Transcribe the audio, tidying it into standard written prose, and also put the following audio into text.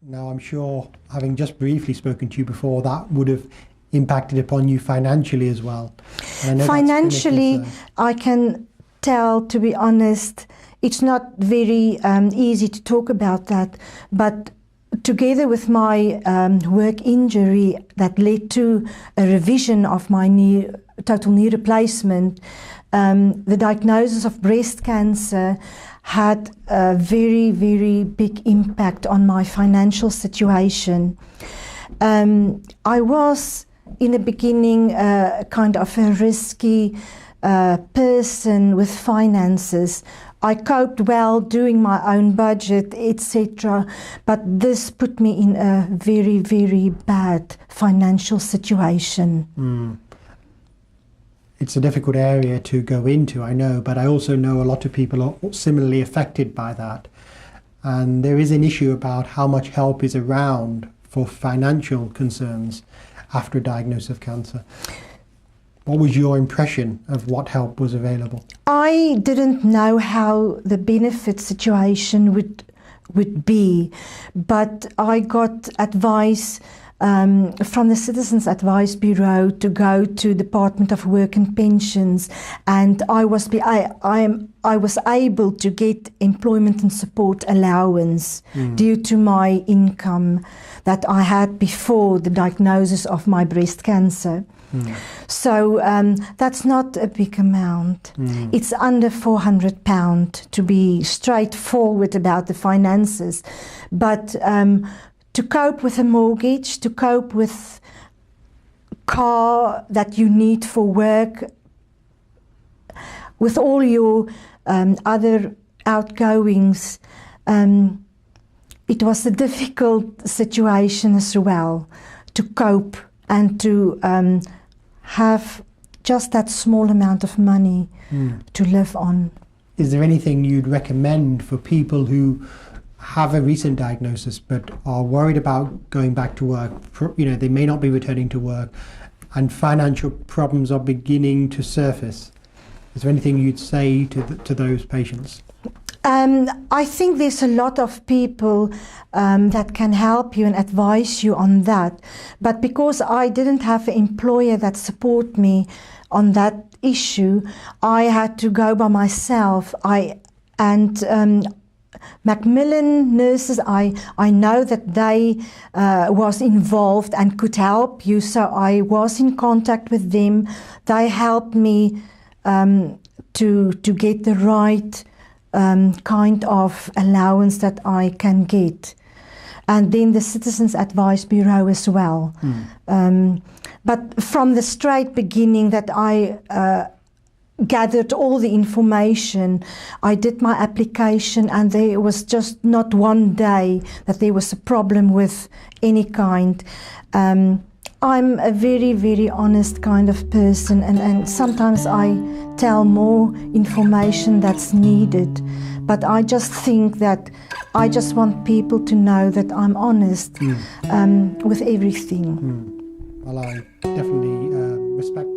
Now, I'm sure, having just briefly spoken to you before, that would have impacted upon you financially as well. And I know Financially, I can tell, to be honest, it's not very easy to talk about that, but together with my work injury that led to a revision of my total knee replacement, the diagnosis of breast cancer had a very, very big impact on my financial situation. I was, in the beginning, kind of a risky person with finances. I coped well doing my own budget, etc. But this put me in a very, very bad financial situation. It's a difficult area to go into, I know, but I also know a lot of people are similarly affected by that. And there is an issue about how much help is around for financial concerns after a diagnosis of cancer. What was your impression of what help was available? I didn't know how the benefit situation would be, but I got advice from the Citizens Advice Bureau to go to Department of Work and Pensions, and I was able to get employment and support allowance due to my income that I had before the diagnosis of my breast cancer. So that's not a big amount. It's under £400 to be straightforward about the finances, but to cope with a mortgage, to cope with car that you need for work, with all your other outgoings, it was a difficult situation as well to cope and to have just that small amount of money to live on. Is there anything you'd recommend for people who have a recent diagnosis but are worried about going back to work? You know, they may not be returning to work and financial problems are beginning to surface. Is there anything you'd say to those patients? I think there's a lot of people that can help you and advise you on that. But because I didn't have an employer that support me on that issue, I had to go by myself. Macmillan nurses, I know that they was involved and could help you, so I was in contact with them. They helped me to get the right kind of allowance that I can get. And then the Citizens Advice Bureau as well. But from the straight beginning that I gathered all the information, I did my application, and there was just not one day that there was a problem with any kind. I'm a very, very honest kind of person, and sometimes I tell more information that's needed. But I just think that I just want people to know that I'm honest with everything. Well, I definitely respect